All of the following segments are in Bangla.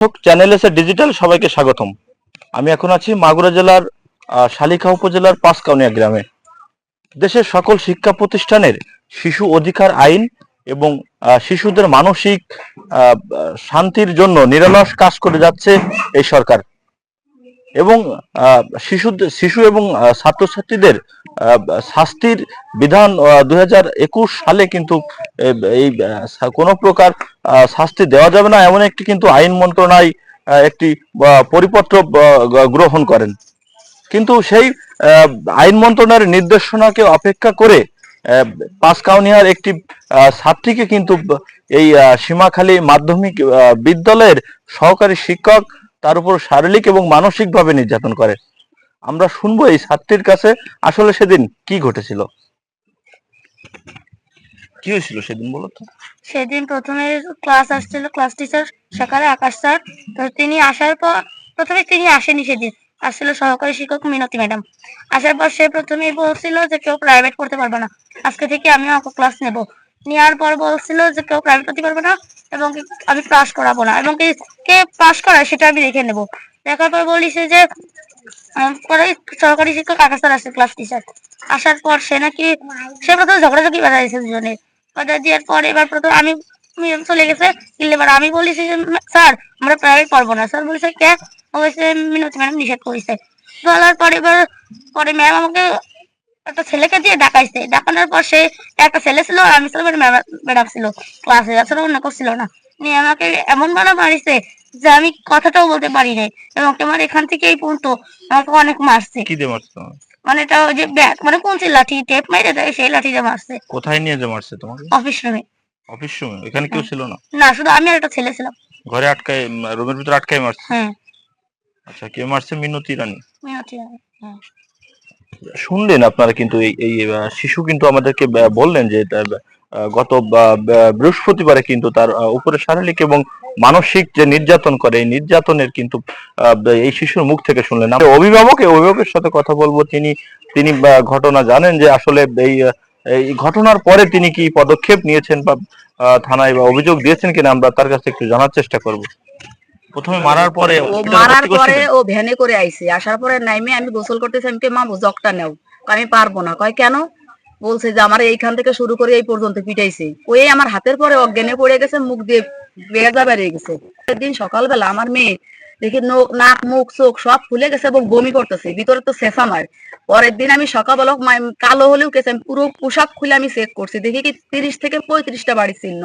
চ্যানেল এস ডিজিটাল সবাইকে স্বাগতম। আমি এখন আছি মাগুরা জেলার শালিখা উপজেলার পাঁচকাউনিয়া গ্রামে। দেশের সকল শিক্ষা প্রতিষ্ঠানের শিশু অধিকার আইন এবং শিশুদের মানসিক শান্তির জন্য নিরলস কাজ করে যাচ্ছে এই সরকার, এবং শিশু এবং ছাত্রছাত্রীদের শাস্তির বিধান 2021 সালে কিন্তু এই কোনো প্রকার শাস্তি দেওয়া যাবে না এমন একটি কিন্তু আইন মন্ত্রণালয় একটি পরিপত্র গ্রহণ করেন। কিন্তু সেই আইন মন্ত্রণালয়ের নির্দেশনাকে অপেক্ষা করে পাঁচকাউনিয়ার একটি ছাত্রীকে কিন্তু এই সীমাখালী মাধ্যমিক বিদ্যালয়ের সহকারী শিক্ষক তার উপর শারীরিক এবং মানসিকভাবে নির্যাতন করে। আমরা শুনবো এই ছাত্রীর কাছে আসলে সেদিন কি ঘটেছিল, কি হয়েছিল সেদিন বলো তো। সেদিন প্রথমে ক্লাস আসছিল, ক্লাস টিচার সকালে আকাশ স্যার। তো তিনি আসার পর প্রথমে তিনি আসেনি, সেদিন আসছিল সহকারী শিক্ষক মিনতি ম্যাডাম। আসার পর সে প্রথমেই বলছিল যে কেউ প্রাইভেট পড়তে পারবে না, আজকে থেকে আমি অঙ্ক ক্লাস নেব। নেওয়ার পর বলছিল যে কেউ প্রাইভেট পড়তে পারবে না এবং আমি পাস করাবো না, এবং কে পাস করায় সেটা আমি দেখে নেব। দেখার পর বলিছে যে পরে সহকারী শিক্ষক আকাশ স্যার আসছে, ক্লাস টিচার। আসার পর সে প্রথমে ঝগড়াঝাগি বাজাইছে দুজনে। অর্ডার দেওয়ার পর এবার প্রথম আমি চলে গেছে। এবার আমি বলেছি যে স্যার আমরা প্রাইভেট পড়বো না। স্যার বলেছে কে? বলেছে মিনতি ম্যাডাম নিষেধ করেছে। বলার পর এবার পরে ম্যাম আমাকে একটা ছেলেকে দিয়ে ডাকাইছে। ডাকানোর পর সে একটা ছেলে ছিল আর আমি ছিল, ম্যাডাম ছিল ক্লাসে, আসলে অন্য কেউ ছিল না। নিয়ে আমাকে এমন ভাবে মারিছে যে আমি কথাটাও বলতে পারি নাই, এবং তোমার এখান থেকে এই পর্যন্ত আমাকে অনেক মারছে। কি দিয়ে মারছে? মানে এটা ওই যে ব্যাট, মানে কোনছি লাঠি টেপ মেরে দেয়, সেই লাঠি দিয়ে মারছে। কোথায় নিয়ে যে মারছে তোমাকে? অফিস রুমে। অফিস রুমে? এখানে কেউ ছিল না? না, শুধু আমি আর একটা ছেলে ছিলাম। ঘরে আটকায়, রুমের ভিতরে আটকায় মারছে? হ্যাঁ। আচ্ছা, কে মারছে? মিনতি রানী। মিনতি রানী, হ্যাঁ। শুনলেন আপনারা, কিন্তু এই শিশু কিন্তু আমাদেরকে বললেন যে গত বৃহস্পতিবারে কিন্তু তার উপরে শারীরিক এবং মানসিক যে নির্যাতন করে, এই নির্যাতনের কিন্তু এই শিশুর মুখ থেকে শুনলেন। আমরা অভিভাবকের সাথে কথা বলবো। তিনি ঘটনা জানেন যে আসলে এই ঘটনার পরে তিনি কি পদক্ষেপ নিয়েছেন বা থানায় বা অভিযোগ দিয়েছেন কিনা, আমরা তার কাছে একটু জানার চেষ্টা করব। প্রথমে মারার পরে ও ভ্যানে করে আইছে। আসার পরে নাইমে আমি গোসল করতেছি, আমি মা জগটা নেও, আমি পারবো না। কয় কেন? বলছে যে আমার এইখান থেকে শুরু করে এই পর্যন্ত পিটাইছে। ওই আমার হাতের পরে অজ্ঞানে পড়ে গেছে, মুখ দিয়ে বেজা বেরিয়ে গেছে। একদিন সকালবেলা আমার মেয়ে দেখি নাক মুখ চোখ সব ফুলে গেছে এবং বমি করতেছে, ভিতরে তো শেফা মার। পরের দিন আমি সকালবেলা কালো হলেও গেছে, আমি পুরো পোশাক খুলে আমি চেক করছি, দেখি কি 30 থেকে 35টা বাড়ির চিহ্ন।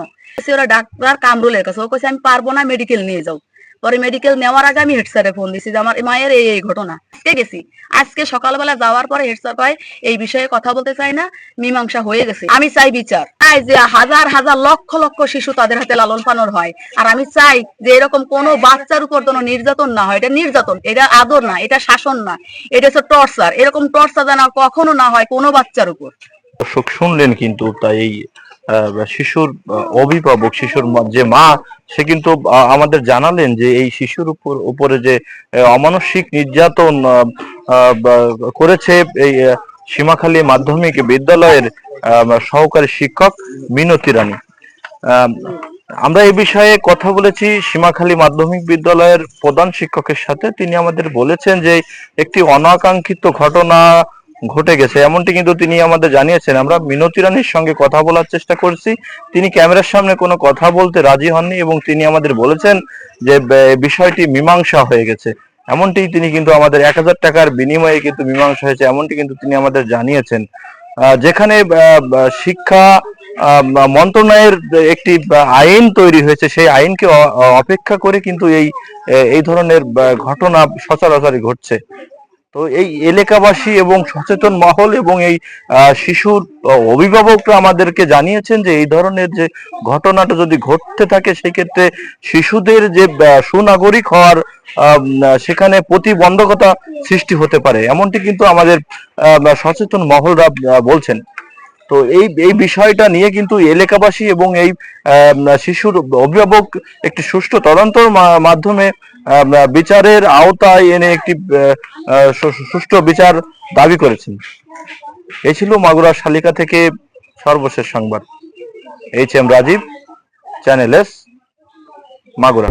ওরা ডাক্তার কামরুলের কাছে, ও কাছে আমি পারবো না, মেডিকেল নিয়ে যাও। পরে মেডিকেল নেওয়ার আগে আমি হেড স্যারে ফোন দিছি যে আমার মায়ের এই ঘটনা। গেছি আজকে সকালবেলা যাওয়ার পরে হেড স্যার কয় এই বিষয়ে কথা বলতে চাই না, মীমাংসা হয়ে গেছে। আমি চাই বিচার, চাই যে হাজার হাজার লক্ষ লক্ষ শিশু তাদের হাতে লালন পালন হয়, আর আমি চাই যে এরকম কোনো বাচ্চার উপর কোনো নির্যাতন না হয়। এটা নির্যাতন, এটা আদর না, এটা শাসন না, এটা হচ্ছে টর্চার। এরকম টর্চার যেন কখনো না হয় কোনো বাচ্চার উপর। দর্শক শুনলেন কিন্তু, তাই এই শিশুর অভিভাবক, শিশুর যে মা, সে কিন্তু আমাদের জানালেন যে এই শিশুর উপরে যে অমানসিক নির্যাতন করেছে এই সীমাখালী মাধ্যমিক বিদ্যালয়ের সহকারী শিক্ষক মিনতি রানী। আমরা এই বিষয়ে কথা বলেছি সীমাখালী মাধ্যমিক বিদ্যালয়ের প্রধান শিক্ষকের সাথে। তিনি আমাদের বলেছেন যে একটি অনাকাঙ্ক্ষিত ঘটনা ঘটে গেছে, এমনটি কিন্তু তিনি আমাদের জানিয়েছেন। আমরা মিনতি রানীর সঙ্গে কথা বলার চেষ্টা করছি, তিনি ক্যামেরার সামনে কোনো কথা বলতে রাজি হননি, এবং তিনি আমাদের বলেছেন যে বিষয়টি মীমাংসা হয়ে গেছে। এমনটি তিনি কিন্তু আমাদের 1000 টাকার বিনিময়ে কিন্তু মীমাংসা হয়েছে, এমনটি কিন্তু তিনি আমাদের জানিয়েছেন। যেখানে শিক্ষা মন্ত্রণালয়ের একটি আইন তৈরি হয়েছে, সেই আইনকে অপেক্ষা করে কিন্তু এই ধরনের ঘটনা সচরাচরই ঘটছে। তো এই এলাকাবাসী এবং সচেতন মহল এবং এই শিশুর অভিভাবকরা আমাদেরকে জানিয়েছেন যে এই ধরনের যে ঘটনাটা যদি ঘটতে থাকে, সেক্ষেত্রে শিশুদের যে সুনাগরিক হওয়ার সেখানে প্রতিবন্ধকতা সৃষ্টি হতে পারে, এমনটি কিন্তু আমাদের সচেতন মহলরা বলছেন। তো এই বিষয়টা নিয়ে কিন্তু এলাকাবাসী এবং এই শিশুর অভিভাবক একটি সুষ্ঠু তদন্তের মাধ্যমে বিচারের আওতায় এনে একটি সুষ্ঠু বিচার দাবি করেছেন। এই ছিল মাগুরা শালিকা থেকে সর্বশেষ সংবাদ। HM Rajib, channel S, Magura.